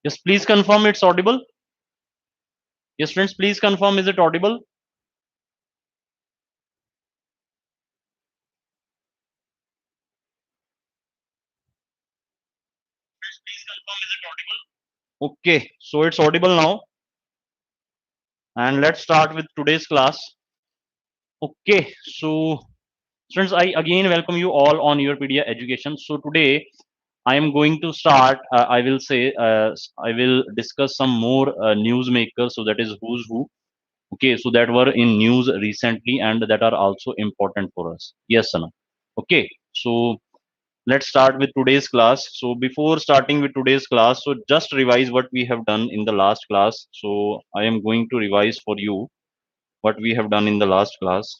Yes, please confirm it's audible. Yes, friends, please confirm, is it audible? Please confirm, is it audible? Okay, so it's audible now. And let's start with today's class. Okay, so students, I again welcome you all on your PDA education. So today I am going to start, I will say, I will discuss some more newsmakers. So that is who's who. Okay, so that were in news recently and that are also important for us. Yes, Sana. Okay, so let's start with today's class. So before starting with today's class, so just revise what we have done in the last class. So I am going to revise for you what we have done in the last class.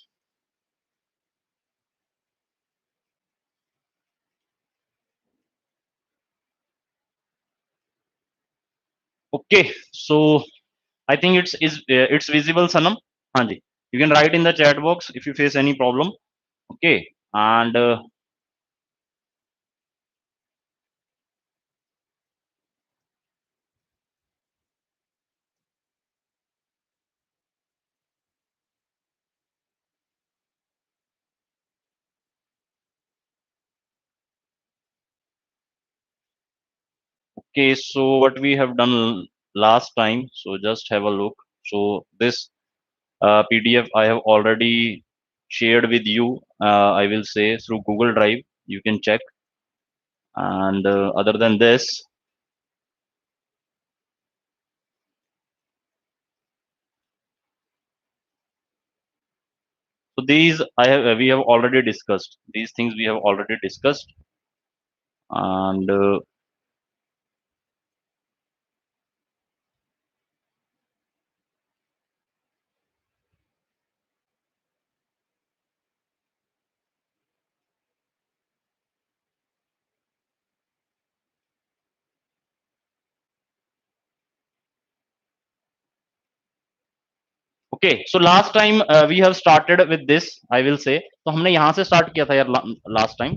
Okay, so I think it's visible, Sanam. Hanji, you can write in the chat box if you face any problem. Okay, and okay, so what we have done last time. So just have a look. So this PDF I have already shared with you. I will say through Google Drive. You can check. And other than this, so these I have we have already discussed. These things we have already discussed. And okay, so last time we have started with this. I will say. तो हमने यहाँ से start किया था यार last time.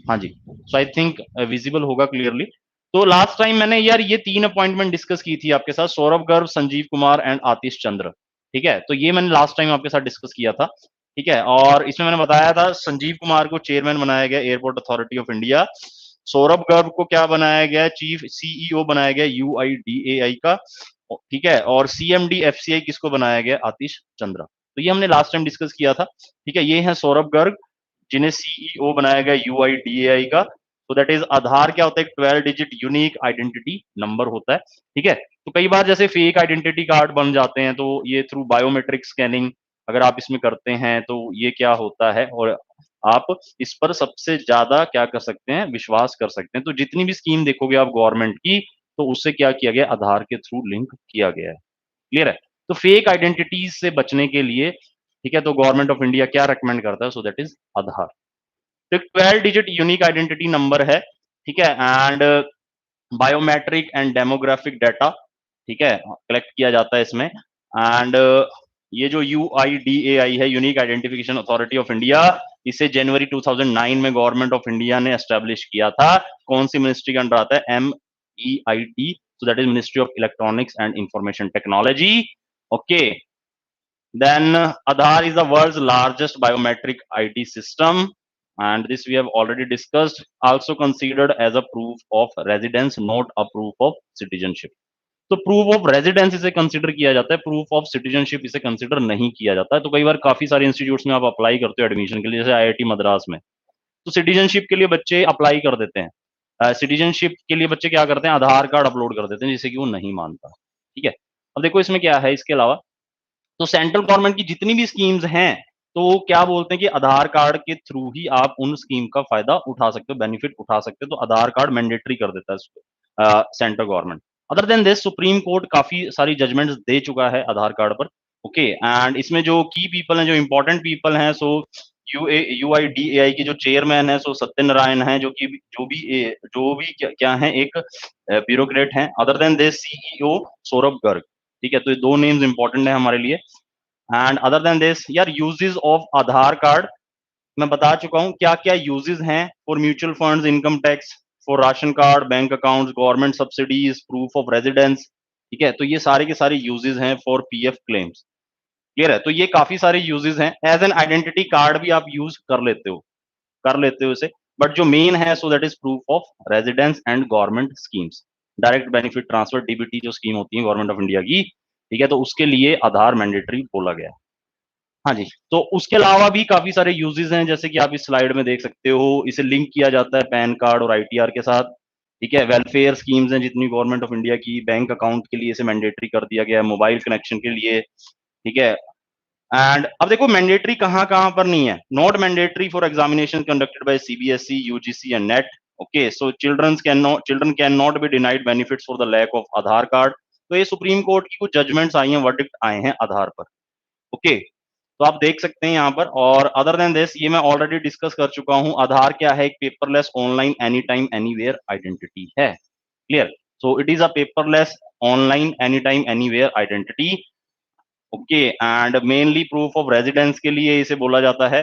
हाँ जी. So I think visible होगा clearly. तो लास्ट टाइम मैंने यार ये 3 अपॉइंटमेंट डिस्कस की थी आपके साथ, सौरभ गर्ग, संजीव कुमार एंड आतिश चंद्र. ठीक है, तो ये मैंने लास्ट टाइम आपके साथ डिस्कस किया था. ठीक है, और इसमें मैंने बताया था संजीव कुमार को चेयरमैन बनाया गया airport authority of India. Saurabh Garg को क्या बनाया गया, चीफ सीईओ बनाया गया यूआईडीएआई का. ठीक है, और सीएमडी एफसीआई किसको बनाया गया, आतिश चंद्र. तो ये हमने लास्ट टाइम डिस्कस किया था. ठीक है, ये है सौरभ गर्ग जिन्हें सीईओ बनाया गया यूआईडीएआई का. तो दैट इज आधार क्या होता है, 12 डिजिट यूनिक आइडेंटिटी नंबर होता है. ठीक है, तो कई बार जैसे फेक आइडेंटिटी कार्ड बन जाते हैं, तो ये थ्रू बायोमेट्रिक स्कैनिंग अगर आप इसमें करते हैं तो ये क्या होता है, और आप इस पर सबसे ज्यादा क्या कर सकते हैं, विश्वास कर सकते हैं. तो जितनी भी स्कीम देखोगे आप गवर्नमेंट की, तो उससे क्या किया गया, आधार के थ्रू लिंक किया गया है. क्लियर है. तो फेक आइडेंटिटीज से बचने के लिए, ठीक है, तो गवर्नमेंट ऑफ इंडिया क्या रेकमेंड करता है, सो दैट इज आधार. तो 12 डिजिट यूनिक आइडेंटिटी नंबर है. ठीक है, and biometric and demographic data, ठीक है, कलेक्ट किया जाता है इसमें. एंड ये जो यूआईडीएआई है, unique identification authority of India, इसे जनवरी 2009 में गवर्नमेंट ऑफ इंडिया ने एस्टेब्लिश किया था. कौन सी मिनिस्ट्री के अंडर आता है, MEIT. So that is ministry of electronics and information technology. Okay, then Aadhaar is the world's largest biometric ID system, and this we have already discussed. Also considered as a proof of residence, not a proof of citizenship. तो proof of residence इसे consider किया जाता है, proof of citizenship इसे consider नहीं किया जाता है. तो कई बार काफी सारे इंस्टीट्यूट्स में आप अप्लाई करते हो एडमिशन के लिए, जैसे आईआईटी मद्रास में, तो सिटीजनशिप के लिए बच्चे अप्लाई कर देते हैं. सिटीजनशिप के लिए बच्चे क्या करते हैं, आधार कार्ड अपलोड कर देते हैं, जिसे कि वो नहीं मानता. ठीक है, अब देखो इसमें क्या है इसके अलावा. तो सेंट्रल गवर्नमेंट की जितनी भी स्कीम्स हैं, तो क्या बोलते हैं कि आधार कार्ड के थ्रू ही आप उन स्कीम का फायदा उठा सकते हो, बेनिफिट उठा सकते हो. तो आधार कार्ड मैंडेटरी कर देता है इसको central government. Other than this, supreme court काफी सारी जजमेंट्स दे चुका है आधार कार्ड पर. ओके, एंड इसमें जो की पीपल हैं, जो इंपॉर्टेंट पीपल हैं, सो यूआईडीएआई के जो चेयरमैन है, सो सत्यनारायण है, जो भी क्या है, एक ब्यूरोक्रेट हैं. Other than this, CEO Saurabh Garg. ठीक है, तो ये दो नेम्स इंपॉर्टेंट है हमारे लिए. एंड अदर देन दिस यार, यूजेस ऑफ आधार कार्ड मैं बता चुका हूं क्या क्या यूजेस हैं, for mutual funds, income tax, for ration card, bank accounts, government subsidies, proof of residence, ठीक है। तो ये सारे के सारे यूजेस हैं फॉर पीएफ क्लेम्स। क्लियर है? तो ये काफी सारे यूजेस हैं। एज एन आइडेंटिटी कार्ड भी आप यूज कर लेते हो इसे, बट जो मेन है so that is proof of residence and government schemes. Direct benefit transfer, DBT जो स्कीम होती है गवर्नमेंट ऑफ इंडिया की, ठीक है, तो उसके लिए आधार मैंडेटरी बोला गया। हाँ जी, तो उसके अलावा भी काफी सारे यूजेस हैं, जैसे कि आप इस स्लाइड में देख सकते हो। इसे लिंक किया जाता है पैन कार्ड और आईटीआर के साथ, ठीक है। वेलफेयर स्कीम्स हैं जितनी गवर्नमेंट ऑफ इंडिया की, बैंक अकाउंट के लिए इसे मैंडेटरी कर दिया गया है, मोबाइल कनेक्शन के लिए, ठीक है। एंड अब देखो मैंडेटरी कहाँ कहाँ पर नहीं है। Not mandatory for examination conducted by CBSE, UGC and NET. Okay, so children can not be denied benefits for the lack of Aadhaar card. तो ये सुप्रीम कोर्ट की कुछ जजमेंट्स आई हैं, वर्डिक्ट आए हैं आधार पर। ओके, तो आप देख सकते हैं यहाँ पर। और अदर देन दिस, ये मैं ऑलरेडी डिस्कस कर चुका हूँ, आधार क्या है? एक paperless online any time anywhere identity है। Clear? So it is a paperless online any time anywhere identity. Okay, and mainly proof of residence के लिए इसे बोला जाता है।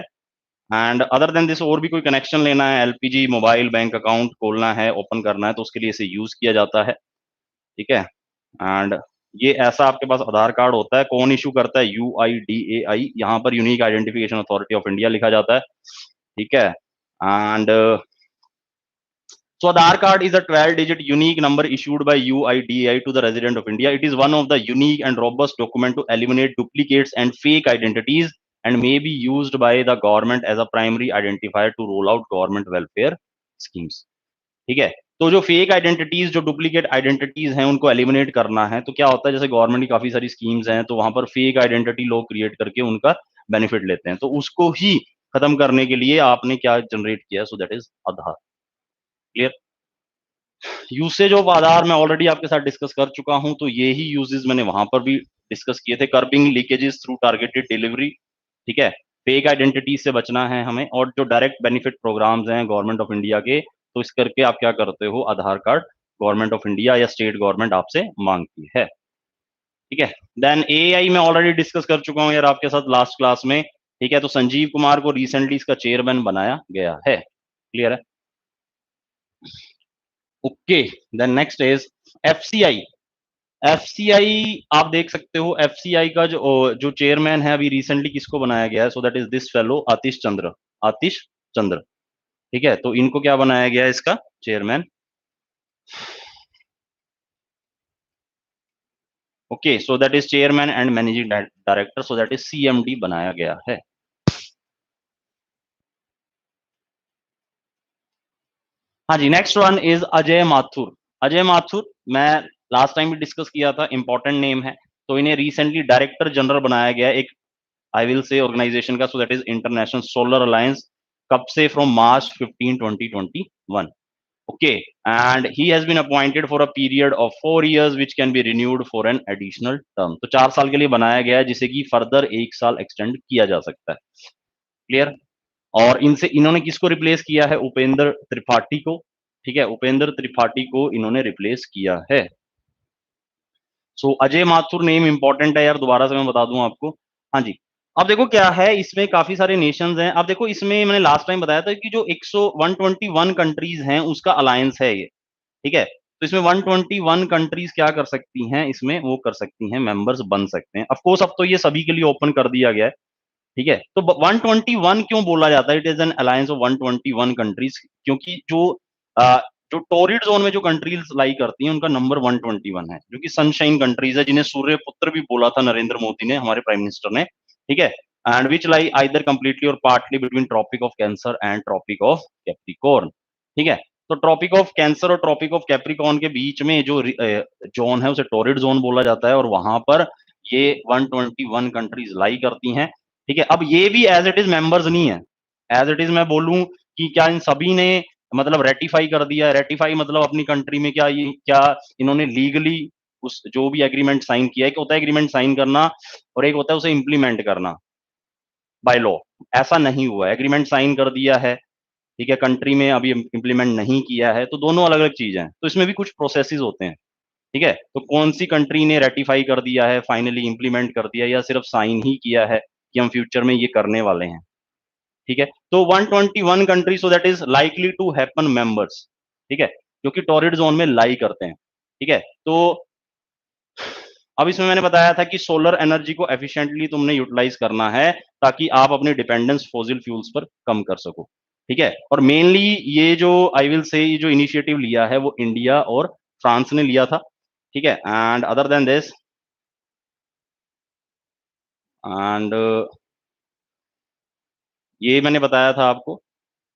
एंड अदर देन दिस, और भी कोई कनेक्शन लेना है, एलपीजी, मोबाइल, बैंक अकाउंट खोलना है, ओपन करना है, तो उसके लिए इसे यूज किया जाता है, ठीक है। एंड ये ऐसा आपके पास आधार कार्ड होता है। कौन इशू करता है? UIDAI, यहाँ पर unique identification authority of India लिखा जाता है, ठीक है। And so Aadhaar card is a 12-digit unique number issued by UIDAI to the resident of India. It is one of the unique and robust document to eliminate duplicates and fake identities, and may be used by the government as a primary identifier to roll out government welfare schemes. ठीक है। तो जो fake identities, जो duplicate identities हैं, उनको eliminate करना है। तो क्या होता है, जैसे गवर्नमेंट की काफी सारी स्कीम्स हैं, तो वहां पर फेक आइडेंटिटी लोग क्रिएट करके उनका बेनिफिट लेते हैं, तो उसको ही खत्म करने के लिए आपने क्या जनरेट किया? So that is Aadhaar. Clear? Usage of Aadhaar मैं ऑलरेडी आपके साथ डिस्कस कर चुका हूं, तो ये ही यूजेस मैंने वहां पर भी डिस्कस किए थे। Curbing leakages through targeted delivery, ठीक है। फेक आइडेंटिटी से बचना है हमें। और जो डायरेक्ट बेनिफिट प्रोग्राम्स हैं गवर्नमेंट ऑफ इंडिया के, तो इस करके आप क्या करते हो? आधार कार्ड गवर्नमेंट ऑफ इंडिया या स्टेट गवर्नमेंट आपसे मांगती है, ठीक है। देन एआई मैं ऑलरेडी डिस्कस कर चुका हूं यार आपके साथ लास्ट क्लास में, ठीक है। तो संजीव कुमार को रिसेंटली इसका चेयरमैन बनाया गया है। क्लियर है? Okay, then next is FCI. FCI आप देख सकते हो, एफसीआई का जो जो चेयरमैन है अभी रिसेंटली किसको बनाया गया है? So that is this fellow Atish Chandra, ठीक है। तो इनको क्या बनाया गया है इसका chairman? Okay, so that is chairman and managing director, so that is CMD बनाया गया है। हाँ जी, next one is Ajay Mathur. Ajay Mathur मैं लास्ट टाइम भी डिस्कस किया था, इंपॉर्टेंट नेम है। तो इन्हें रिसेंटली डायरेक्टर जनरल बनाया गया एक, आई विल से, ऑर्गेनाइजेशन का, so that is International Solar Alliance. कब से? From March 15, 2021। Okay, and he has been appointed for a period of 4 years which can be renewed for an additional term. तो 4 साल के लिए बनाया गया है, जिसे कि फर्दर 1 साल एक्सटेंड किया जा सकता है। क्लियर? और इनसे इन्होंने किसको रिप्लेस किया है? उपेंद्र त्रिपाठी को, ठीक है। उपेंद्र त्रिपाठी को इन्होंने रिप्लेस किया है। सो अजय माथुर नेम इंपॉर्टेंट है यार, दोबारा से मैं बता दूं आपको। हाँ जी, अब देखो क्या है, इसमें काफी सारे नेशंस हैं। अब देखो इसमें मैंने लास्ट टाइम बताया था कि जो 121 कंट्रीज हैं उसका अलायंस है ये, ठीक है। तो इसमें 121 कंट्रीज क्या कर सकती हैं? इसमें वो कर सकती हैं, मेंबर्स बन सकते हैं। ऑफ कोर्स अब तो ये सभी के लिए ओपन कर दिया गया है, ठीक है। तो 121 क्यों बोला जाता है? It is an alliance of 121 countries, क्योंकि अ, जो टोरिड जोन में जो कंट्रीज लाई करती हैं उनका नंबर 121 है, जो कि सनशाइन कंट्रीज है, जिन्हें सूर्य पुत्र भी बोला था नरेंद्र मोदी ने, हमारे प्राइम मिनिस्टर ने, ठीक है। And which lie either completely और partly between Tropic of Cancer and Tropic of Capricorn, ठीक है। तो ट्रॉपिक ऑफ कैंसर और ट्रॉपिक ऑफ कैप्रिकॉर्न के बीच में जो जोन है उसे टोरिड जोन बोला जाता है, और वहां पर ये 121 कंट्रीज लाई करती हैं, ठीक है। अब ये भी एज इट इज मेंबर्स नहीं है। एज इट इज मैं बोलूं कि क्या इन सभी ने मतलब रेटिफाई कर दिया? रेटिफाई मतलब अपनी कंट्री में क्या इन्होंने लीगली उस जो भी एग्रीमेंट साइन किया है? एक होता है एग्रीमेंट साइन करना, और एक होता है उसे इम्प्लीमेंट करना बाय लॉ। ऐसा नहीं हुआ है, एग्रीमेंट साइन कर दिया है, ठीक है, कंट्री में अभी इम्प्लीमेंट नहीं किया है, तो दोनों अलग अलग चीज हैं। तो इसमें भी कुछ प्रोसेसेस होते हैं, ठीक है। तो कौन सी कंट्री ने रेटिफाई कर दिया है, फाइनली इंप्लीमेंट कर दिया, या सिर्फ साइन ही किया है कि हम फ्यूचर में ये करने वाले हैं, ठीक है। तो 121 country, so that is likely to happen members, ठीक है, जो कि टॉरिड जोन में लाई करते हैं। ठीक है, तो अब इसमें मैंने बताया था कि सोलर एनर्जी को एफिशिएंटली तुमने यूटिलाइज करना है ताकि आप अपनी डिपेंडेंस फॉसिल फ्यूल्स पर कम कर सको। ठीक है, और मेनली ये जो आई विल से ये जो इनिशिएटिव लिया है वो इंडिया और फ्रांस ने लिया था। ठीक है, and other than this and ये मैंने बताया था आपको,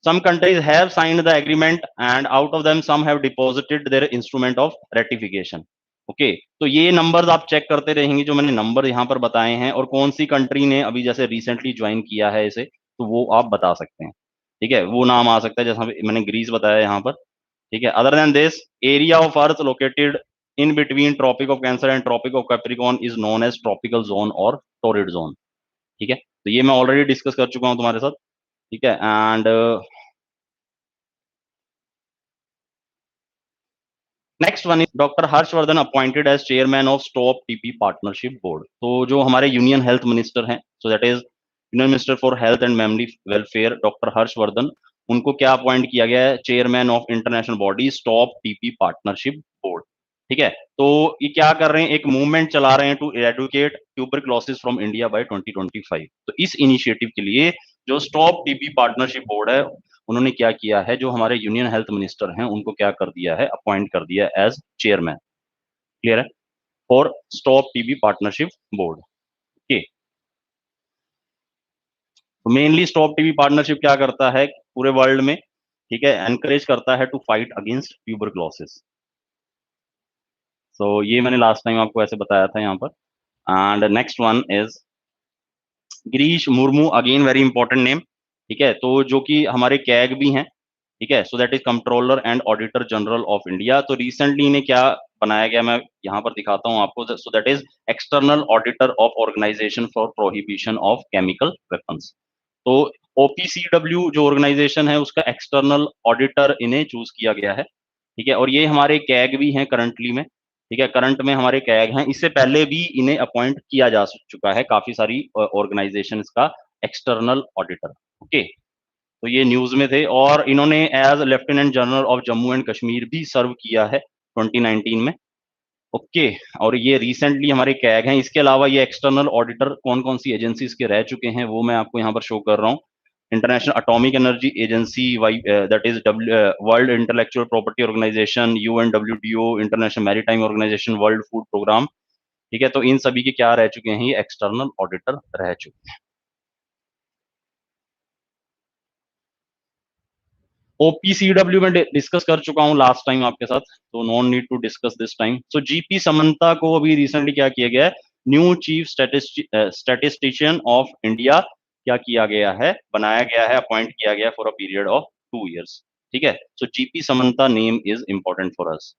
some countries have signed the agreement and out of them some have deposited their instrument of ratification. Okay, तो ये नंबर्स आप चेक करते रहेंगे जो मैंने नंबर यहाँ पर बताए हैं, और कौन सी कंट्री ने अभी जैसे रिसेंटली ज्वाइन किया है इसे, तो वो आप बता सकते हैं। ठीक है, वो नाम आ सकता है जैसा मैंने ग्रीस बताया यहाँ पर। ठीक है, other than this area of Earth located in between Tropic of Cancer and Tropic of Capricorn is known as tropical zone और टोरिड जोन। ठीक है, तो ये मैं ऑलरेडी डिस्कस कर चुका हूँ तुम्हारे साथ। ठीक है, and next one is doctor Harshvardhan appointed as chairman of stop TB partnership board. तो जो हमारे यूनियन हेल्थ मिनिस्टर हैं, so that is union minister for health and family welfare doctor Harshvardhan, उनको क्या अपॉइंट किया गया है, chairman of international body stop TB partnership board. ठीक है, तो ये क्या कर रहे हैं, एक मूवमेंट चला रहे हैं to educate tuberculosis from India by 2025। तो इस इनिशिएटिव के लिए जो स्टॉप टीबी पार्टनरशिप बोर्ड है, उन्होंने क्या किया है, जो हमारे यूनियन हेल्थ मिनिस्टर हैं उनको क्या कर दिया है, अपॉइंट कर दिया एज चेयरमैन। क्लियर है, for stop TB partnership board. Okay, तो मेनली स्टॉप टीबी पार्टनरशिप क्या करता है पूरे वर्ल्ड में, ठीक है, एनकरेज करता है टू फाइट अगेंस्ट ट्यूबरक्लोसिस। सो ये मैंने लास्ट टाइम आपको ऐसे बताया था यहाँ पर। And next one is Girish Murmu, again very important name. ठीक है, तो जो कि हमारे कैग भी हैं। ठीक है, so that is controller and auditor general of India. तो रिसेंटली इन्हें क्या बनाया गया, मैं यहाँ पर दिखाता हूँ आपको। So that is external auditor of organisation for prohibition of chemical weapons. तो ओपीसीडब्ल्यू जो ऑर्गेनाइजेशन है उसका एक्सटर्नल ऑडिटर इन्हें चूज किया गया है। ठीक है, और ये हमारे कैग भी हैं करंटली में। ठीक है, करंट में हमारे कैग हैं, इससे पहले भी इन्हें अपॉइंट किया जा चुका है काफी सारी ऑर्गेनाइजेशन का एक्सटर्नल ऑडिटर। ओके, तो ये न्यूज में थे, और इन्होंने as lieutenant general of Jammu and Kashmir भी सर्व किया है 2019 में। ओके, और ये रिसेंटली हमारे कैग हैं। इसके अलावा ये एक्सटर्नल ऑडिटर कौन कौन सी एजेंसीज के रह चुके हैं वो मैं आपको यहाँ पर शो कर रहा हूँ। International Atomic Energy Agency, that is World Intellectual Property Organisation, UNWTO, International Maritime Organisation, World Food Programme. ठीक है, तो इन सभी के क्या रह चुके हैं, ये एक्सटर्नल ऑडिटर रह चुके हैं। ओपीसीडब्ल्यू में डिस्कस कर चुका हूं लास्ट टाइम आपके साथ, तो no need to discuss this time. So GP Samanta को अभी रिसेंटली क्या किया गया है, new chief statistician of India क्या किया गया है, बनाया गया है, अपॉइंट किया गया for a period of 2 years। ठीक है, so GP Samanta name is important for us.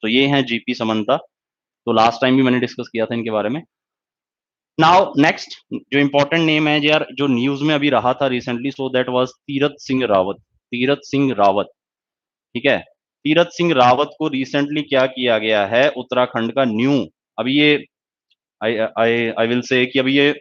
तो ये है जीपी समंता, तो लास्ट टाइम भी मैंने डिस्कस किया था इनके बारे में। नाउ नेक्स्ट जो इंपॉर्टेंट नेम है यार, जो न्यूज में अभी रहा था recently, so that was Tirath Singh Rawat. Tirath Singh Rawat, ठीक है, तीरथ सिंह रावत को रिसेंटली क्या किया गया है, उत्तराखंड का न्यू, अभी ये आई आई आई विल से कि अभी ये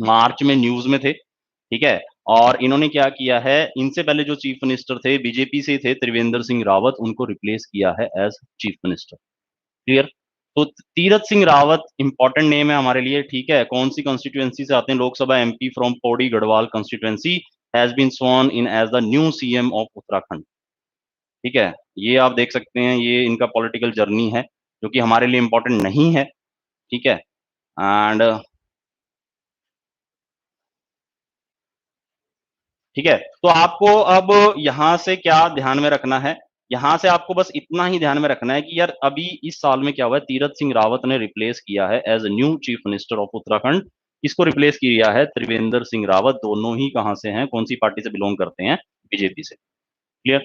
मार्च में न्यूज में थे। ठीक है, और इन्होंने क्या किया है, इनसे पहले जो चीफ मिनिस्टर थे बीजेपी से थे, त्रिवेंद्र सिंह रावत, उनको रिप्लेस किया है एज चीफ मिनिस्टर। क्लियर, तो तीरथ सिंह रावत इंपॉर्टेंट नेम है हमारे लिए। ठीक है, कौन सी कॉन्स्टिट्यूएंसी से आते हैं, Lok Sabha MP from Pauri Garhwal constituency, has been sworn in as the new CM of Uttarakhand. ठीक है, ये आप देख सकते हैं, ये इनका पॉलिटिकल जर्नी है जो कि हमारे लिए इंपॉर्टेंट नहीं है। ठीक है, एंड ठीक है, तो आपको अब यहां से क्या ध्यान में रखना है, यहां से आपको बस इतना ही ध्यान में रखना है कि यार अभी इस साल में क्या हुआ है, तीरथ सिंह रावत ने रिप्लेस किया है as new chief minister of Uttarakhand. किसको रिप्लेस किया है, त्रिवेंद्र सिंह रावत। दोनों ही कहां से हैं, कौन सी पार्टी से बिलोंग करते हैं, बीजेपी से। क्लियर,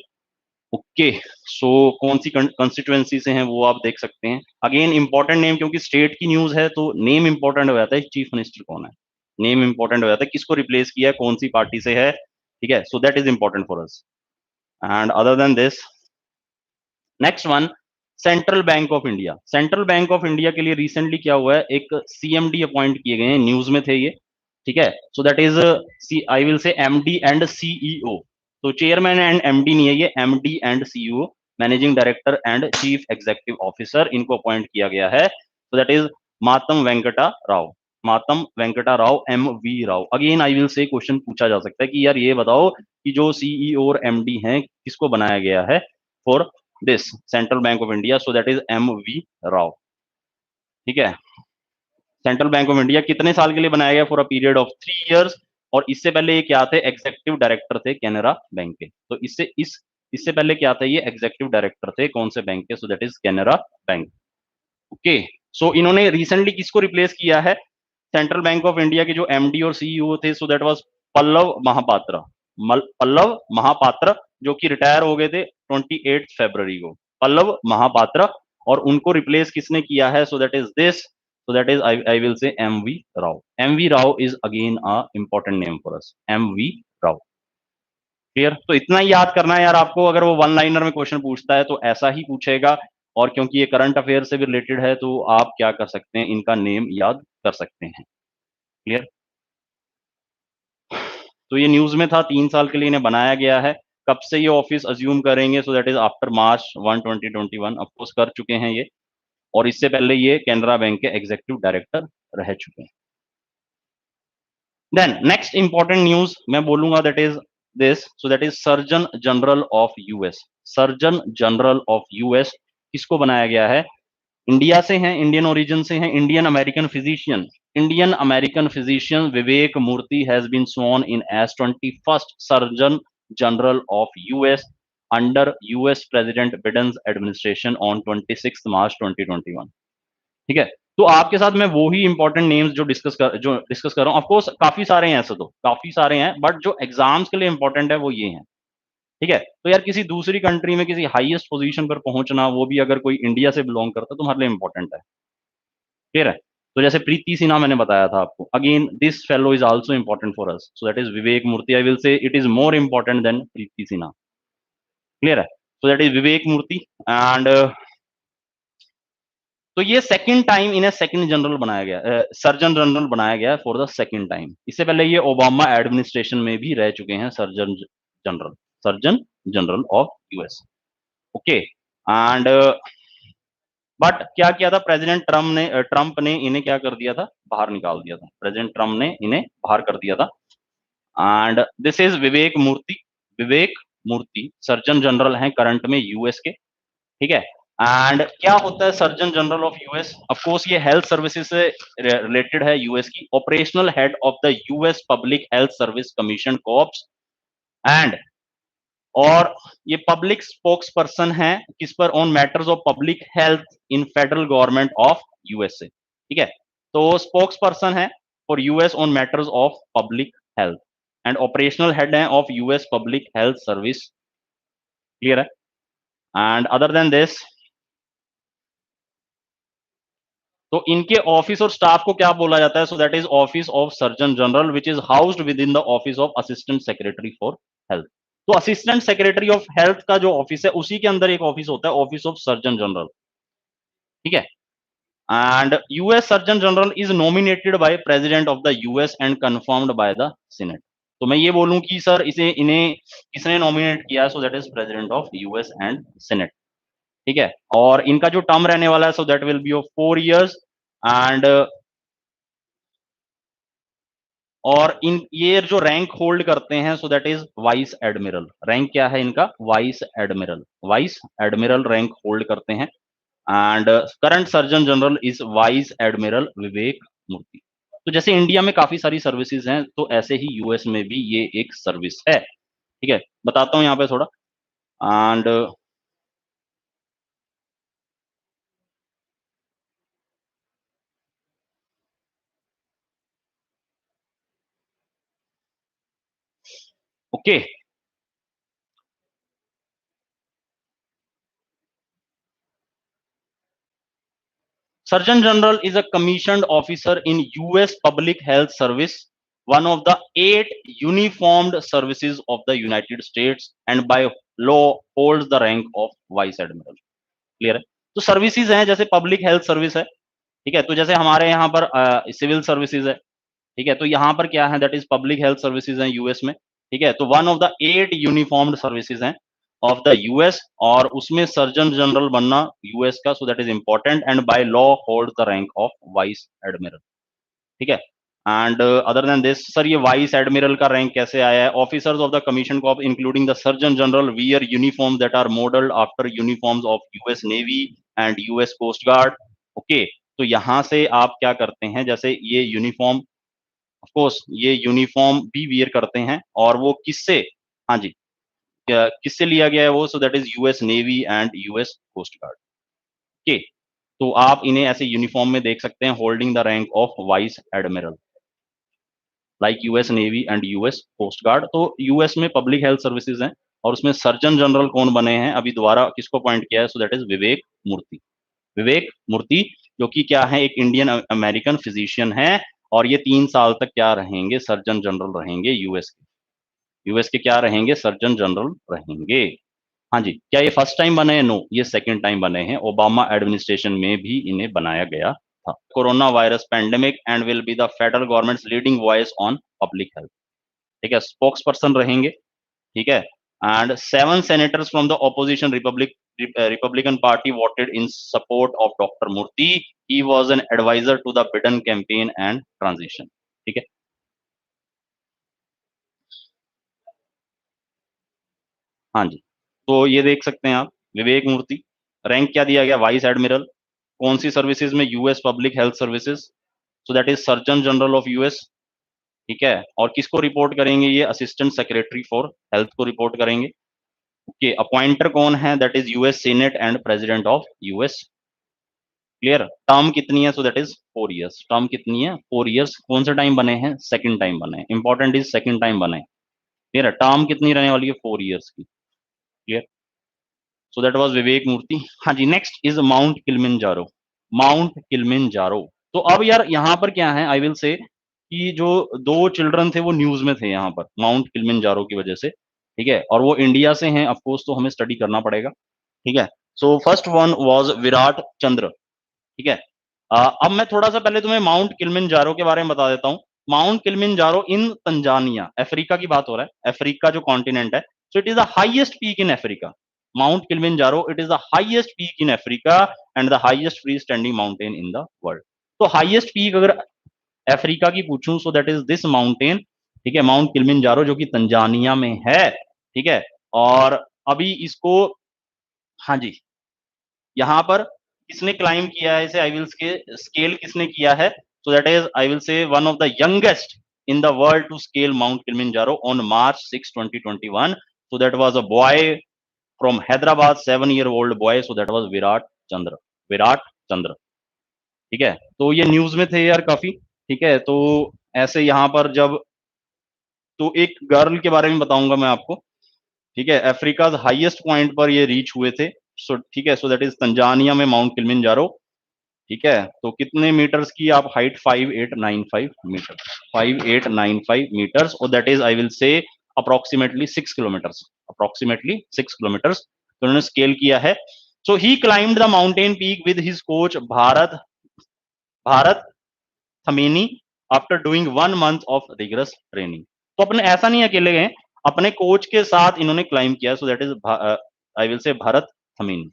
ओके, सो कौन सी कंस्टिट्यूएंसी से हैं वो आप देख सकते हैं। अगेन इंपॉर्टेंट नेम, क्योंकि स्टेट की न्यूज है तो नेम इंपॉर्टेंट हो जाता है, चीफ मिनिस्टर कौन है, नेम इंपॉर्टेंट हो जाता है, किसको रिप्लेस किया है, कौन सी पार्टी से है। ठीक है, so that is important for us. And other than this, next one, central Bank of India. Central Bank of India के लिए रिसेंटली क्या हुआ है, एक सीएमडी अपॉइंट किए गए हैं, न्यूज में थे ये। ठीक है, so that is I will से एमडी एंड सीईओ। तो चेयरमैन एंड एमडी नहीं है, ये MD and CEO. Managing director and chief executive officer इनको अपॉइंट किया गया है, so that is मातम वेंकटा राव, मातम Venkata Rao, MV Rao. Again I will से क्वेश्चन पूछा जा सकता है कि यार ये बताओ कि जो CEO और MD हैं किसको बनाया गया है for this central Bank of India, so that is MV Rao. ठीक है, सेंट्रल बैंक ऑफ इंडिया कितने साल के लिए बनाया गया? For a period of 3 years. और इससे पहले ये क्या थे? एग्जीक्यूटिव डायरेक्टर थे कैनरा बैंक के। तो इससे पहले क्या थे? ये एग्जीक्यूटिव डायरेक्टर थे कौन से बैंक के? So that is Canara Bank. Okay, so इन्होंने रिसेंटली किसको रिप्लेस किया है? सेंट्रल बैंक ऑफ इंडिया के जो MD और CEO थे, so that was Pallav Mahapatra. Pallav Mahapatra जो कि रिटायर हो गए थे 28 फरवरी को, पल्लव महापात्र। और उनको रिप्लेस किसने किया है? So that is this, so that is I will say MV Rao. MV Rao is again a important name for us, MV Rao। Clear? तो इतना ही याद करना है यार आपको। अगर वो वन लाइनर में क्वेश्चन पूछता है तो ऐसा ही पूछेगा, और क्योंकि ये करंट अफेयर से भी रिलेटेड है तो आप क्या कर सकते हैं, इनका नेम याद कर सकते हैं। क्लियर? तो ये न्यूज में था, 3 साल के लिए इन्हें बनाया गया है। कब से ये ऑफिस अज्यूम करेंगे? So that is after March 1 2021। Of course कर चुके हैं ये, और इससे पहले ये कैनरा बैंक के एग्जीक्यूटिव डायरेक्टर रह चुके हैं। देन नेक्स्ट इंपॉर्टेंट न्यूज मैं बोलूंगा, that is this, so that is surgeon general of US. Surgeon general of US किसको बनाया गया है? इंडिया से हैं, इंडियन ओरिजिन से हैं, Indian American physician. Indian American physician Vivek Murthy has been sworn in as 21st surgeon general of US under US president Biden's administration on 26 March 2021। ठीक है, तो आपके साथ मैं वो ही इंपॉर्टेंट नेम्स जो डिस्कस कर रहा हूँ। ऑफ कोर्स काफी सारे हैं, ऐसे तो काफी सारे हैं, बट जो एग्जाम्स के लिए इंपॉर्टेंट है वो ये हैं। ठीक है, तो यार किसी दूसरी कंट्री में किसी हाईएस्ट पोजीशन पर पहुंचना, वो भी अगर कोई इंडिया से बिलोंग करता है, तुम्हारे लिए इंपॉर्टेंट है। क्लियर है? तो जैसे प्रीति सिन्हा मैंने बताया था आपको, again this fellow is also important for us, so that is Vivek Murthy. I will say it is more important than Preeti Sinha. Clear है? So that is Vivek Murthy. And तो ये सेकंड टाइम इन्हें सेकंड जनरल बनाया गया, सर्जन जनरल बनाया गया फॉर द सेकंड टाइम। इससे पहले ये ओबामा एडमिनिस्ट्रेशन में भी रह चुके हैं surgeon general, surgeon general of US. Okay, and but क्या किया था प्रेसिडेंट ट्रम्प ने इन्हें क्या कर दिया था? बाहर निकाल दिया था। प्रेसिडेंट ट्रम्प ने इन्हें बाहर कर दिया था। And this is Vivek Murthy. Vivek Murthy surgeon general हैं करंट में यूएस के। ठीक है, एंड क्या होता है surgeon general of US? Of course ये हेल्थ सर्विसेज से रिलेटेड है यूएस की। Operational head of the US public health service commission corps and, और ये पब्लिक स्पोक्स पर्सन है किस पर? On matters of public health in federal government of USA. ठीक है, तो स्पोक्स पर्सन है for US on matters of public health, and operational head है of US public health service. Clear है? And other than this, तो इनके office और staff को क्या बोला जाता है? So that is office of surgeon general which is housed with in the office of assistant secretary for health. तो असिस्टेंट सेक्रेटरी ऑफ हेल्थ का जो ऑफिस है उसी के अंदर एक ऑफिस होता है, ऑफिस ऑफ सर्जन जनरल। ठीक है, and US surgeon general is nominated by president of the US and confirmed by the senate. तो मैं ये बोलूं कि सर इसे इन्हें किसने नॉमिनेट किया? So that is president of US and Senate. ठीक है, और इनका जो टर्म रहने वाला है, so that will be of 4 years. And और इन ये जो रैंक होल्ड करते हैं, so that is vice admiral. Rank क्या है इनका? Vice admiral. Vice admiral rank hold करते हैं। And current surgeon general is vice admiral Vivek Murthy. तो जैसे इंडिया में काफी सारी सर्विसेज हैं, तो ऐसे ही यूएस में भी ये एक सर्विस है। ठीक है, बताता हूं यहाँ पे थोड़ा। And okay, Surgeon General is a commissioned officer in US Public Health Service, one of the 8 uniformed services of the United States, and by law holds the rank of Vice Admiral. Clear है? तो services हैं जैसे public health service है। ठीक है, तो जैसे हमारे यहाँ पर सिविल सर्विसेज है। ठीक है, तो यहाँ पर क्या है? That is public health services हैं यूएस में। ठीक है, तो one of the 8 uniformed services हैं, ऑफ द यूएस, और उसमें सर्जन जनरल बनना यूएस का, so that is important, and by law hold the rank of vice admiral. ठीक है, and other than this sir, ये वाइस एडमिरल का rank कैसे आया है? Officers of the commission Corp including the surgeon general wear uniform that are modelled after uniforms of US Navy and US Coast Guard. Okay, तो यहां से आप क्या करते हैं, जैसे ये यूनिफॉर्म, ऑफ कोर्स ये यूनिफॉर्म भी वियर करते हैं, और वो किससे, हाँ जी, किससे लिया गया है वो, so that is US Navy and US Coast Guard. Okay, तो आप इन्हें ऐसे यूनिफॉर्म में देख सकते हैं, holding the rank of vice admiral, like US Navy and US Coast Guard. तो यूएस में पब्लिक हेल्थ सर्विसेज हैं, और उसमें सर्जन जनरल कौन बने हैं, अभी दोबारा किसको पॉइंट किया है, so that is Vivek Murthy. Vivek मूर्ति, जो कि क्या है, एक इंडियन अमेरिकन फिजिशियन है, और ये 3 साल तक क्या रहेंगे, सर्जन जनरल रहेंगे यूएस के। यूएस के क्या रहेंगे, सर्जन जनरल रहेंगे। हाँ जी, क्या ये फर्स्ट टाइम बने हैं? नो, ये सेकंड टाइम बने हैं, ओबामा एडमिनिस्ट्रेशन में भी इन्हें बनाया गया था। Corona virus pandemic and will be the federal government's leading voice on public health. ठीक है, स्पोक्स पर्सन रहेंगे। ठीक है, and 7 senators from the opposition Republican Party voted in support of doctor Murthy. He was an adviser to the Biden campaign and transition. ठीक है, हाँ जी, तो ये देख सकते हैं आप, विवेक मूर्ति, रैंक क्या दिया गया, वाइस एडमिरल, कौन सी सर्विसेज में, US public health services, so that is surgeon general of US. ठीक है, और किसको रिपोर्ट करेंगे, ये असिस्टेंट सेक्रेटरी फॉर हेल्थ को रिपोर्ट करेंगे। ओके, अपॉइंटर कौन है, that is US senate and president of US. Clear, term कितनी है, so that is 4 years, term कितनी है, 4 years, कौन से टाइम बने हैं, सेकंड टाइम बने हैं, इंपॉर्टेंट इज सेकंड टाइम बने। क्लियर है, टर्म कितनी रहने वाली है, 4 years की। Clear, so that was Vivek Murthy. हाँ जी, next is Mount Kilimanjaro. Mount Kilimanjaro, तो अब यार यहाँ पर क्या है, आई विल से कि जो 2 चिल्ड्रन थे वो न्यूज में थे यहाँ पर माउंट किलिमंजारो की वजह से। ठीक है, और वो इंडिया से हैं, ऑफ कोर्स, तो हमें स्टडी करना पड़ेगा। ठीक है, so first one was Virat Chandra. ठीक है, अब मैं थोड़ा सा पहले तुम्हें माउंट किलिमंजारो के बारे में बता देता हूँ। माउंट किलिमंजारो इन तंजानिया, अफ्रीका की बात हो रहा है, अफ्रीका जो कॉन्टिनेंट है, सो it is the highest peak in Africa. Mount Kilimanjaro, it is the highest peak in Africa and the highest free standing mountain in the world. तो highest peak अगर Africa की पूछूं, सो दैट इज दिस माउंटेन। ठीक है, Mount Kilimanjaro, जो कि Tanzania में है। ठीक है, और अभी इसको, हाँ जी, यहाँ पर किसने क्लाइम किया है इसे, आई विल स्केल किसने किया है, so that is I will say one of the youngest in the world to scale Mount Kilimanjaro on March 6, 2021। So that was a boy from Hyderabad, 7 year old boy, so that was Virat Chandra. Virat Chandra. ठीक है, तो ये news में थे यार काफी। ठीक है, तो ऐसे यहाँ पर जब, तो एक गर्ल के बारे में बताऊंगा मैं आपको। ठीक है, अफ्रीका हाईएस्ट पॉइंट पर ये रीच हुए थे। सो ठीक है, सो दैट इज तंजानिया में माउंट किलिमंजारो। ठीक है, तो कितने मीटर्स की आप हाइट, 5895 मीटर, 5895 मीटर्स, और that is I will say approximately 6 kilometres, approximately 6 kilometres, तो उन्होंने स्केल किया है। So he climbed the mountain peak with his coach Bharat Bharat Thamini after doing 1 month of rigorous training. तो अपने ऐसा नहीं अकेले गए, अपने कोच के साथ इन्होंने क्लाइम किया, so that is I will say Bharat थमीनी।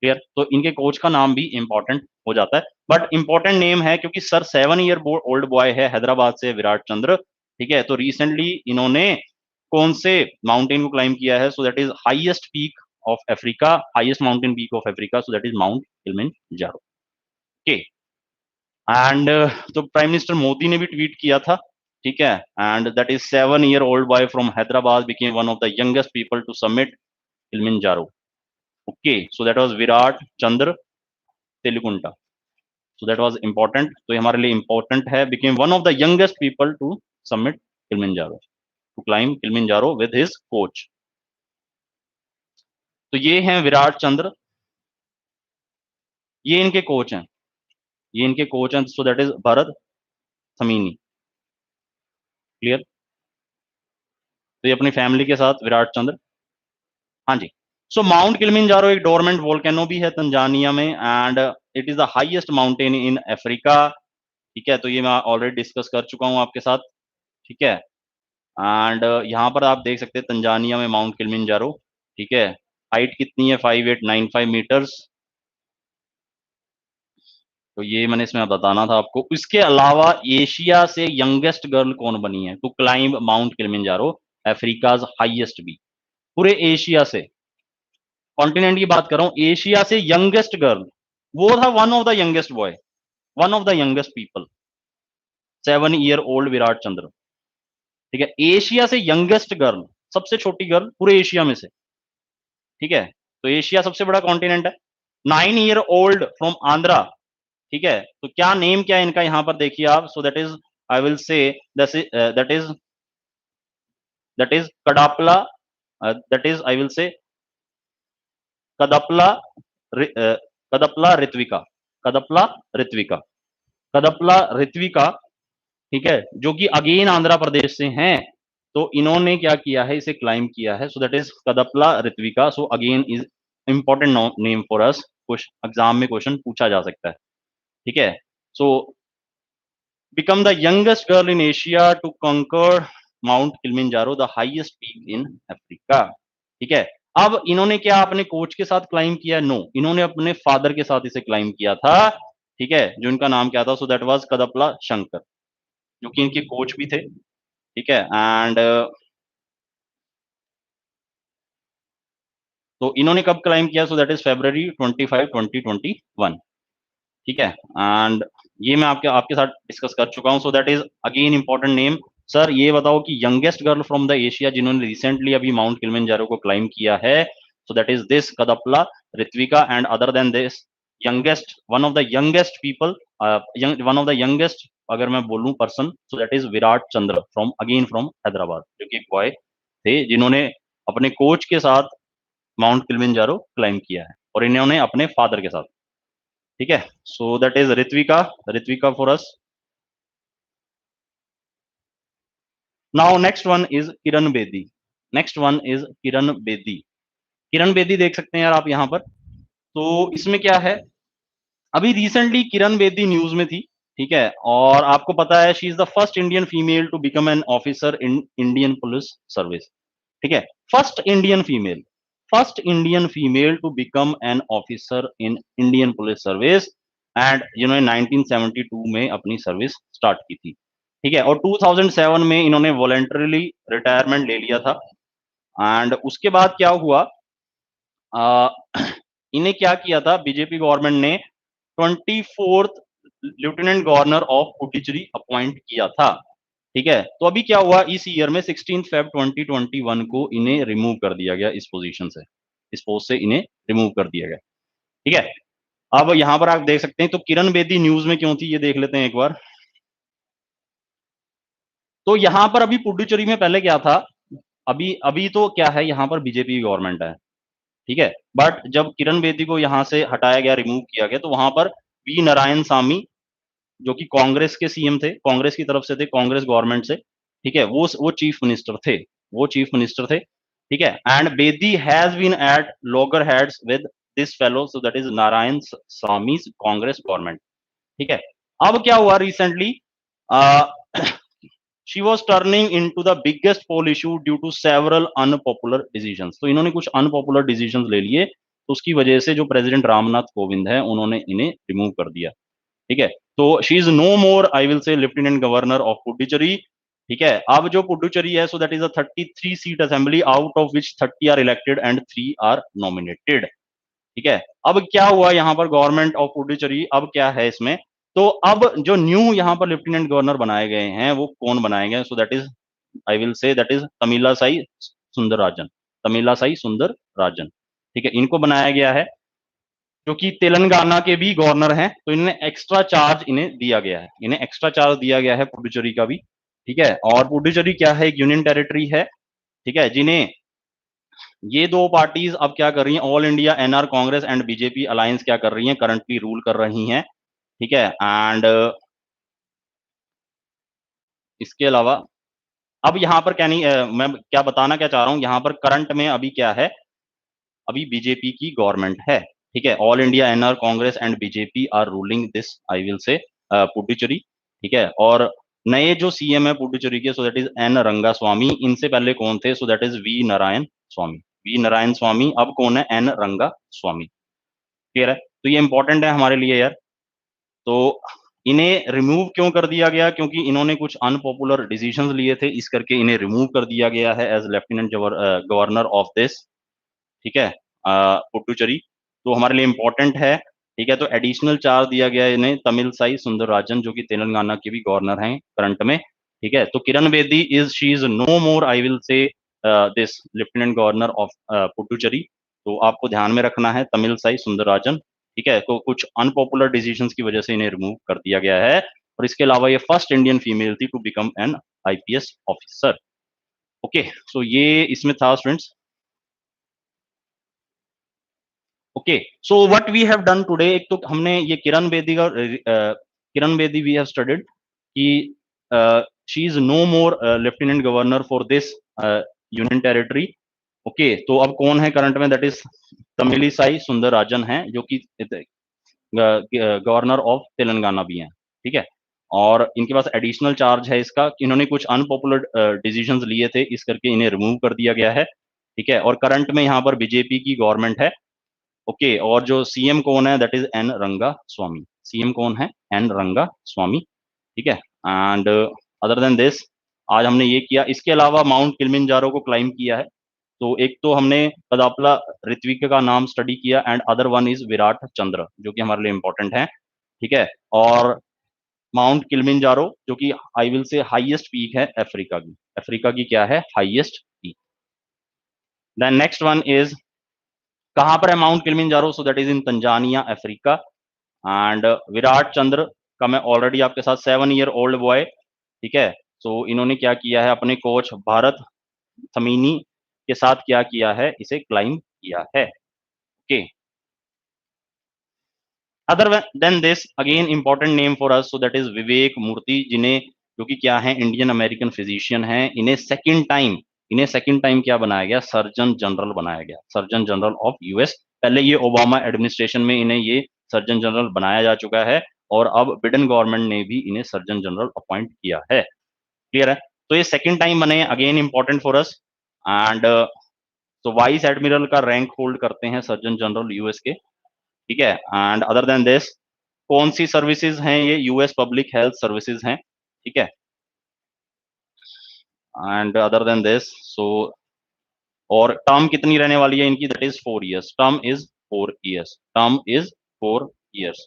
Clear, तो इनके कोच का नाम भी इंपॉर्टेंट हो जाता है, बट इंपॉर्टेंट नेम है क्योंकि सर 7 year ओल्ड बॉय है, हैदराबाद से, विराट चंद्र। ठीक है, तो रिसेंटली इन्होंने कौन से माउंटेन को क्लाइम किया है, so that is highest peak of Africa, highest mountain peak of Africa, so that is Mount Kilimanjaro. Okay, and तो प्राइम मिनिस्टर मोदी ने भी ट्वीट किया था। ठीक है, and that is 7 year old boy from Hyderabad became one of the youngest people to summit Kilimanjaro. Okay, so that was Virat Chandra Telugunta. So that was important, तो ये हमारे लिए important है, became one of the youngest people to summit Kilimanjaro, to climb Kilimanjaro with his coach। तो ये हैं विराट चंद्र, ये इनके कोच हैं, ये इनके कोच हैं, so that is Bharat Thamini. Clear, तो ये अपनी फैमिली के साथ विराट चंद्र। हाँ जी, सो माउंट किलिमंजारो एक डोरमेंट वोल्केनो भी है तंजानिया में, and it is the highest mountain in Africa. ठीक है, तो ये मैं ऑलरेडी डिस्कस कर चुका हूँ आपके साथ। ठीक है, एंड यहाँ पर आप देख सकते हैं तंजानिया में माउंट किलिमंजारो। ठीक है, हाइट कितनी है 5895 मीटर्स। तो ये मैंने इसमें बताना था आपको। इसके अलावा एशिया से यंगेस्ट गर्ल कौन बनी है to climb Mount Kilimanjaro, Africa's highest भी, पूरे एशिया से, कॉन्टिनेंट की बात कर रहा हूं, एशिया से यंगेस्ट गर्ल, वो था one of the youngest boy, one of the youngest people, 7 year old Virat Chandra. ठीक है, एशिया से यंगेस्ट गर्ल, सबसे छोटी गर्ल पूरे एशिया में से। ठीक है, तो एशिया सबसे बड़ा कॉन्टिनेंट है। 9 ईयर ओल्ड फ्रॉम आंध्रा। ठीक है, तो क्या नेम क्या है इनका, यहां पर देखिए आप। So that is, I will say, that is Kadapala, that is I will say Kadapala, कदपला Ritvika, कदपला Ritvika, कदपला Ritvika. ठीक है, जो कि अगेन आंध्र प्रदेश से हैं। तो इन्होंने क्या किया है, इसे क्लाइम किया है। So that is Kadapala Ritvika. So again is important name for us, कुछ एग्जाम में क्वेश्चन पूछा जा सकता है। ठीक है, सो become the youngest girl in Asia to conquer Mount Kilimanjaro, the highest peak in Africa। ठीक है, अब इन्होंने क्या अपने कोच के साथ क्लाइम किया? नो, इन्होंने अपने फादर के साथ इसे क्लाइम किया था। ठीक है, जो इनका नाम क्या था? सो दैट वाज कदपला शंकर, जो कि इनके कोच भी थे। ठीक है, एंड तो इन्होंने कब क्लाइम किया? So that is February 25, 2021। ठीक है, एंड ये मैं आपके आपके साथ डिस्कस कर चुका हूं। So that is again important name. Sir ये बताओ कि youngest girl from the Asia जिन्होंने रिसेंटली अभी माउंट किलिमंजारो को क्लाइम किया है, so that is this Kadapala Ritvika. And other than this, youngest, one of the youngest people, one of the youngest अगर मैं बोलूं person, so that is Virat Chandra from, again from Hyderabad, जो कि एक बॉय थे जिन्होंने अपने कोच के साथ माउंट किलिमंजारो क्लाइम किया है, और इन्होंने अपने फादर के साथ। ठीक है, so that is Ritvika, Ritvika for us. Now next one is Kiran Bedi, next one is Kiran Bedi. Kiran Bedi देख सकते हैं यार आप यहाँ पर। तो इसमें क्या है, अभी रिसेंटली किरण बेदी न्यूज में थी। ठीक है, और आपको पता है she is the first Indian female to become an officer in Indian Police Service. ठीक है, first Indian female, first Indian female to become an officer in Indian Police Service, and जिन्होंने 1972 में अपनी सर्विस स्टार्ट की थी। ठीक है, और 2007 में इन्होंने वॉलेंटरीली रिटायरमेंट ले लिया था। एंड उसके बाद क्या हुआ, आ, इन्हें क्या किया था, बीजेपी गवर्नमेंट ने 24th lieutenant governor of Puducherry appoint किया था। ठीक है, तो अभी क्या हुआ, इस ईयर में 16 फेब 2021 को इन्हें रिमूव कर दिया गया इस पोजीशन से, इस पोस्ट से इन्हें रिमूव कर दिया गया। ठीक है, अब यहां पर आप देख सकते हैं, तो किरण बेदी न्यूज में क्यों थी ये देख लेते हैं एक बार। तो यहां पर अभी पुडुचेरी में पहले क्या था, अभी अभी तो क्या है, यहाँ पर बीजेपी गवर्नमेंट है। ठीक है, बट जब किरण बेदी को यहाँ से हटाया गया, रिमूव किया गया, तो वहां पर वी नारायण सामी, जो कि कांग्रेस के सीएम थे, कांग्रेस की तरफ से थे, कांग्रेस गवर्नमेंट से। ठीक है, वो चीफ मिनिस्टर थे, वो चीफ मिनिस्टर थे। ठीक है, and Bedi has been at loggerheads with this fellow, so that is Narayan Swamy Congress government. ठीक है, अब क्या हुआ recently, she was turning into the biggest poll issue due to several unpopular decision. तो इन्होंने कुछ अनपॉपुलर डिसीजन ले लिए, तो उसकी वजह से जो प्रेसिडेंट रामनाथ कोविंद है उन्होंने इन्हें रिमूव कर दिया। ठीक है, तो she is no more, I will say, lieutenant governor of Puducherry. ठीक है, अब जो पुडुचेरी है, so that is a 33 seat assembly, out of which 30 are elected and 3 are nominated. ठीक है, अब क्या हुआ यहाँ पर, गवर्नमेंट ऑफ पुडुचेरी अब क्या है इसमें, तो अब जो न्यू यहाँ पर लेफ्टिनेंट गवर्नर बनाए गए हैं वो कौन बनाए गए? So that is, I will say, that is Tamila Sai Sundar Rajan, तमिला Sai Sundar राजन। ठीक है, इनको बनाया गया है, जो कि तेलंगाना के भी गवर्नर हैं। तो इन्हें एक्स्ट्रा चार्ज इन्हें दिया गया है, इन्हें एक्स्ट्रा चार्ज दिया गया है पुडुचेरी का भी। ठीक है, और पुडुचेरी क्या है, एक यूनियन टेरिटरी है। ठीक है, जिन्हें ये दो पार्टीज अब क्या कर रही हैं, All India NR Congress and BJP alliance क्या कर रही हैं, करंटली रूल कर रही हैं। ठीक है, एंड इसके अलावा अब यहाँ पर क्या नहीं, मैं क्या बताना क्या चाह रहा हूँ, यहाँ पर करंट में अभी क्या है, अभी बीजेपी की गवर्नमेंट है। ठीक है, All India NR Congress and BJP are ruling this, I will say, Puducherry. ठीक है, और नए जो सीएम है पुडुचेरी के, सो दैट इज एन रंगा स्वामी। इनसे पहले कौन थे? So that is V Narayan Swamy. V Narayan Swamy, अब कौन है, एन रंगा स्वामी। क्लियर है, तो ये इंपॉर्टेंट है हमारे लिए यार। तो इन्हें रिमूव क्यों कर दिया गया, क्योंकि इन्होंने कुछ अनपॉपुलर डिसीजंस लिए थे, इस करके इन्हें रिमूव कर दिया गया है as lieutenant governor of this, ठीक है, पुडुचेरी। तो हमारे लिए इंपॉर्टेंट है, ठीक है। तो एडिशनल चार्ज दिया गया है इन्हें तमिल साई सुंदरराजन, जो कि तेलंगाना के भी गवर्नर हैं करंट में, ठीक है। तो Kiran Bedi is, she is no more, I will say this lieutenant governor of Puducherry. तो आपको ध्यान में रखना है तमिल साई सुंदरराजन, ठीक है। तो कुछ अनपॉपुलर डिसीजंस की वजह से इन्हें रिमूव कर दिया गया है। और इसके अलावा ये फर्स्ट इंडियन फीमेल थी to become an IPS officer. Okay, so ये इसमें था students. Okay, so what we have done today, एक तो हमने ये किरण बेदी का Kiran Bedi we have studied कि she is no more lieutenant governor for this union territory. Okay, तो अब कौन है करंट में, दैट इज तमिलिसाई सुंदरराजन है, जो कि गवर्नर ऑफ तेलंगाना भी हैं, ठीक है। और इनके पास एडिशनल चार्ज है इसका कि इन्होंने कुछ अनपॉपुलर डिसीजंस लिए थे, इस करके इन्हें रिमूव कर दिया गया है, ठीक है। और करंट में यहाँ पर बीजेपी की गवर्नमेंट है। ओके, और जो सीएम कौन है, दैट इज एन रंगा स्वामी। सीएम कौन है, एन रंगा स्वामी, ठीक है। एंड अदर देन दिस, आज हमने ये किया, इसके अलावा माउंट किलिमंजारो को क्लाइम किया है। तो एक तो हमने कदापला ऋत्विक का नाम स्टडी किया, and other one is Virat Chandra, जो कि हमारे लिए इंपॉर्टेंट है, ठीक है। और माउंट किलिमंजारो जो कि I will say highest peak है अफ्रीका की, अफ्रीका की क्या है, highest peak. Then next one is, कहां पर है Mount Kilimanjaro, so that is in Tanzania, Africa. And Virat Chandra का मैं ऑलरेडी आपके साथ 7 ईयर ओल्ड बॉय, ठीक है। तो इन्होंने क्या किया है, अपने कोच भारत थमीनी के साथ क्या किया है, इसे क्लाइम किया है। Okay, other than this again important name for us, so that is Vivek Murthy, जिन्हें, जो कि क्या है, इंडियन अमेरिकन फिजिशियन है। इन्हें सेकंड टाइम क्या बनाया गया, सर्जन जनरल बनाया गया, सर्जन जनरल ऑफ यूएस। पहले ये ओबामा एडमिनिस्ट्रेशन में इन्हें ये सर्जन जनरल बनाया जा चुका है, और अब बिडेन गवर्नमेंट ने भी इन्हें सर्जन जनरल अपॉइंट किया है। क्लियर है, तो ये सेकंड टाइम बने, again important for us. And तो वाइस एडमिरल का रैंक होल्ड करते हैं सर्जन जनरल यूएस के, ठीक है। एंड अदर देन दिस, कौन सी सर्विसेज हैं ये, यूएस पब्लिक हेल्थ सर्विसेज हैं, ठीक है। And other than this, so और टर्म कितनी रहने वाली है इनकी, that is 4 years, term is 4 years, term is 4 years.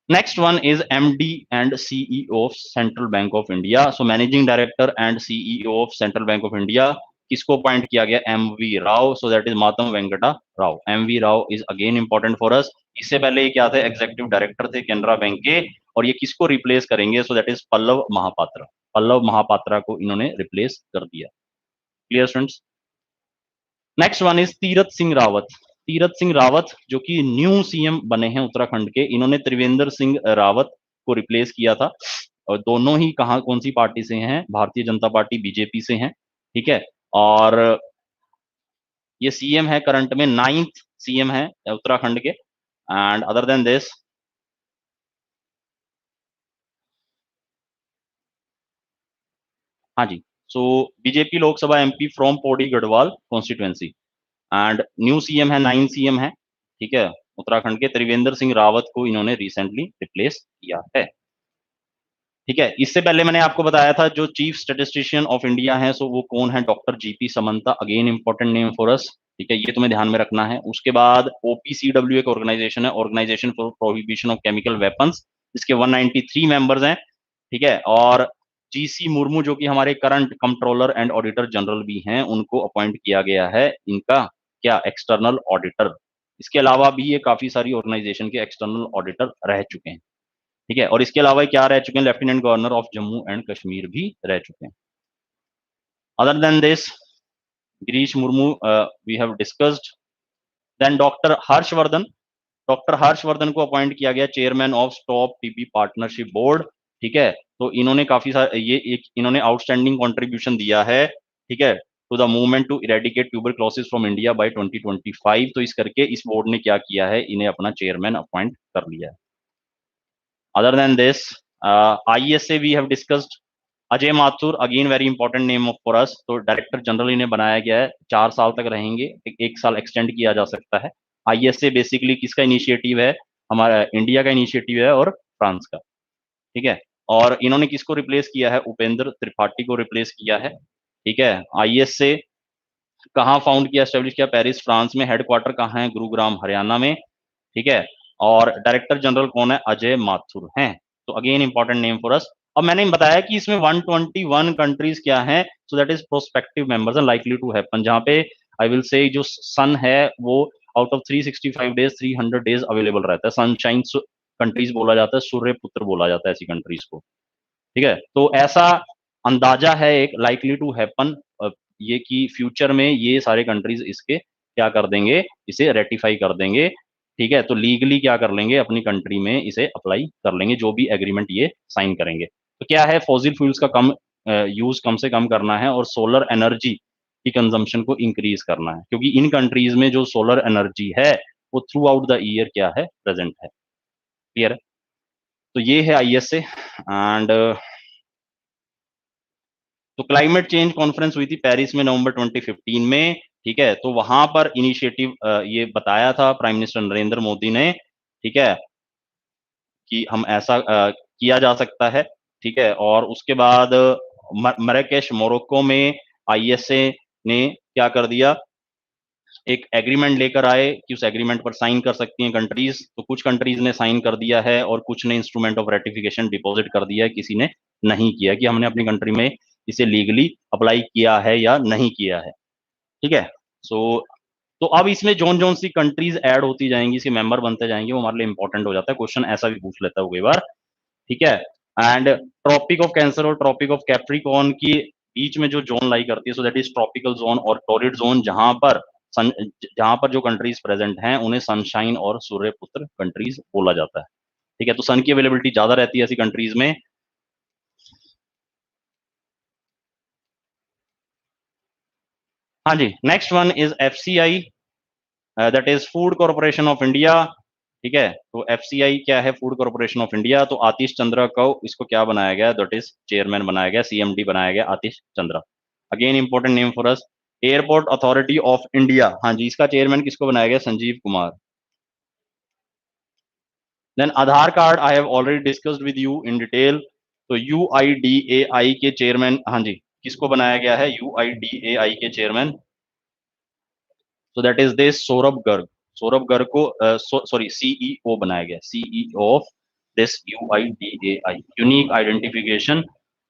Next one is MD and CEO of Central Bank of India. So managing director and CEO of Central Bank of India किसको appoint किया गया, M V Rao, so that is Matam Venkata Rao. M V Rao is again important for अस। इससे पहले ये क्या थे, executive director थे Canara bank के, और ये किसको रिप्लेस करेंगे, so that is Pallav Mahapatra. Pallav Mahapatra को इन्होंने रिप्लेस कर दिया। Clear students. Next one is Tirath Singh Rawat. Tirath Singh Rawat जो कि न्यू सीएम बने हैं उत्तराखंड के, इन्होंने त्रिवेंद्र सिंह रावत को रिप्लेस किया था। और दोनों ही कहाँ, कौन सी पार्टी से हैं, भारतीय जनता पार्टी बीजेपी से हैं, ठीक है। और ये सीएम है करंट में, 9th सीएम है उत्तराखंड के। एंड अदर देन दिस, हाँ जी, so BJP Lok Sabha MP from Pauri Garhwal constituency, and new CM है, 9 सीएम है, ठीक है। उत्तराखंड के त्रिवेंद्र सिंह रावत को इन्होंने रिसेंटली रिप्लेस किया है, ठीक है। इससे पहले मैंने आपको बताया था जो चीफ स्टेटिस्टिशियन ऑफ इंडिया है, सो वो कौन है, doctor GP Samantha, again important name for अस, ठीक है। ये तुम्हें ध्यान में रखना है। उसके बाद ओपीसीडब्ल्यू एक ऑर्गेनाइजेशन है, organisation for prohibition of chemical weapons, जिसके 193 मेंबर्स हैं, ठीक है। और जीसी मुर्मू जो कि हमारे current controller and auditor general भी हैं, उनको अपॉइंट किया गया है इनका क्या, एक्सटर्नल ऑडिटर। इसके अलावा भी ये काफी सारी ऑर्गेनाइजेशन के एक्सटर्नल ऑडिटर रह चुके हैं, ठीक है। और इसके अलावा क्या रह चुके हैं, lieutenant governor of Jammu and Kashmir भी रह चुके हैं। Other than this, Girish Murmu we have discussed. Then doctor Harshvardhan को अपॉइंट किया गया chairman of stop TB partnership board, ठीक है। तो इन्होंने काफी सारे ये एक इन्होंने आउटस्टैंडिंग कंट्रीब्यूशन दिया है, ठीक है, to the movement to eradicate tuberculosis from India by 2025। तो इस करके इस बोर्ड ने क्या किया है, इन्हें अपना चेयरमैन अपॉइंट कर लिया है। Other than this, ISA we have discussed, Ajay Mathur again very important name of for us, तो डायरेक्टर जनरल इन्हें बनाया गया है, 4 साल तक रहेंगे, एक साल एक्सटेंड किया जा सकता है। आईएसए बेसिकली किसका इनिशिएटिव है, हमारा इंडिया का इनिशिएटिव है और फ्रांस का, ठीक है। और इन्होंने किसको रिप्लेस किया है, उपेंद्र त्रिपाठी को रिप्लेस किया है, ठीक है। आईएसए कहाँ फाउंड किया, एस्टेब्लिश किया, पेरिस फ्रांस में, हेडक्वार्टर कहाँ है, गुरुग्राम हरियाणा में, ठीक है। और डायरेक्टर जनरल कौन है, अजय माथुर हैं, तो again important name for us. अब मैंने बताया कि इसमें 121 कंट्रीज क्या है, so that is prospective members and likely to happen, जहां पे आई विल से जो सन है वो out of 365 days 300 days available रहता है, सनशाइन कंट्रीज बोला जाता है, सूर्य पुत्र बोला जाता है ऐसी कंट्रीज को, ठीक है। तो ऐसा अंदाजा है एक लाइकली टू हैपन, ये कि फ्यूचर में ये सारे कंट्रीज इसके क्या कर देंगे, इसे रेटिफाई कर देंगे, ठीक है। तो लीगली क्या कर लेंगे, अपनी कंट्री में इसे अप्लाई कर लेंगे, जो भी एग्रीमेंट ये साइन करेंगे। तो क्या है, फॉसिल फ्यूल्स का कम यूज कम से कम करना है और सोलर एनर्जी की कंजम्पशन को इंक्रीज करना है, क्योंकि इन कंट्रीज में जो सोलर एनर्जी है वो थ्रू आउट द ईयर क्या है, प्रेजेंट है, क्लियर है। तो ये है आईएसए एंड तो क्लाइमेट चेंज कॉन्फ्रेंस हुई थी पेरिस में नवंबर 2015 में, ठीक है। तो वहां पर इनिशिएटिव ये बताया था प्राइम मिनिस्टर नरेंद्र मोदी ने, ठीक है, कि हम ऐसा किया जा सकता है, ठीक है। और उसके बाद मराकेश मोरक्को में आईएसए ने क्या कर दिया, एक एग्रीमेंट लेकर आए कि उस एग्रीमेंट पर साइन कर सकती हैं कंट्रीज, तो कुछ कंट्रीज ने साइन कर दिया है और कुछ ने इंस्ट्रूमेंट ऑफ रेटिफिकेशन डिपॉजिट कर दिया है, किसी ने नहीं किया कि हमने अपनी कंट्री में इसे लीगली अप्लाई किया है या नहीं किया है, ठीक है। सो तो अब इसमें जोन जोन सी कंट्रीज ऐड होती जाएंगी, इसके मेंबर बनते जाएंगे, वो हमारे लिए इंपॉर्टेंट हो जाता है, क्वेश्चन ऐसा भी पूछ लेता है कई बार, ठीक है। एंड ट्रॉपिक ऑफ कैंसर और ट्रॉपिक ऑफ कैप्रिकॉर्न की बीच में जो जोन लाई करती है, so that is tropical zone और टॉरिड जोन, जहां पर जो कंट्रीज प्रेजेंट हैं उन्हें सनशाइन और सूर्यपुत्र कंट्रीज बोला जाता है, ठीक है। तो सन की अवेलेबिलिटी ज्यादा रहती है ऐसी कंट्रीज में। हाँ जी, next one is FCI, that is food corporation of India, ठीक है। तो एफसीआई क्या है, फूड कॉर्पोरेशन ऑफ इंडिया। तो आतिश चंद्रा को इसको क्या बनाया गया, दैट इज चेयरमैन बनाया गया, सीएमडी बनाया गया Atish Chandra, again important name for us. Airport authority of India, हाँ जी, इसका चेयरमैन किसको बनाया गया, Sanjeev Kumar. Then Aadhaar card I have already discussed with you in detail, तो यूआईडीएआई के चेयरमैन, हाँ जी, किसको बनाया गया है, यूआईडीएआई के chairman, so that is this Saurabh Garg. Saurabh Garg को सॉरी सीईओ बनाया गया, CEO of this UIDAI, unique identification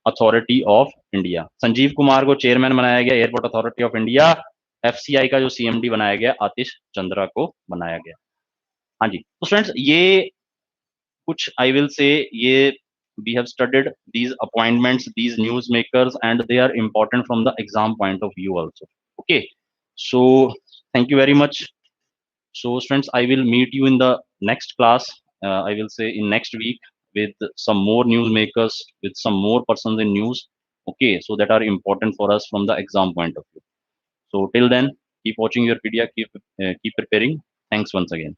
authority of India. Sanjeev Kumar को चेयरमैन बनाया गया airport authority of India. FCI का जो सीएमडी बनाया गया आतिश चंद्रा को बनाया गया। हाँ जी, तो स्टूडेंट्स ये कुछ आई विल से ये we have studied these appointments, these newsmakers, and they are important from the exam point of view also. Okay, so thank you very much. So students, I will meet you in the next class, I will say in next week, with some more newsmakers, with some more persons in news, okay, so that are important for us from the exam point of view. So till then, keep watching your PDF, keep preparing. Thanks once again.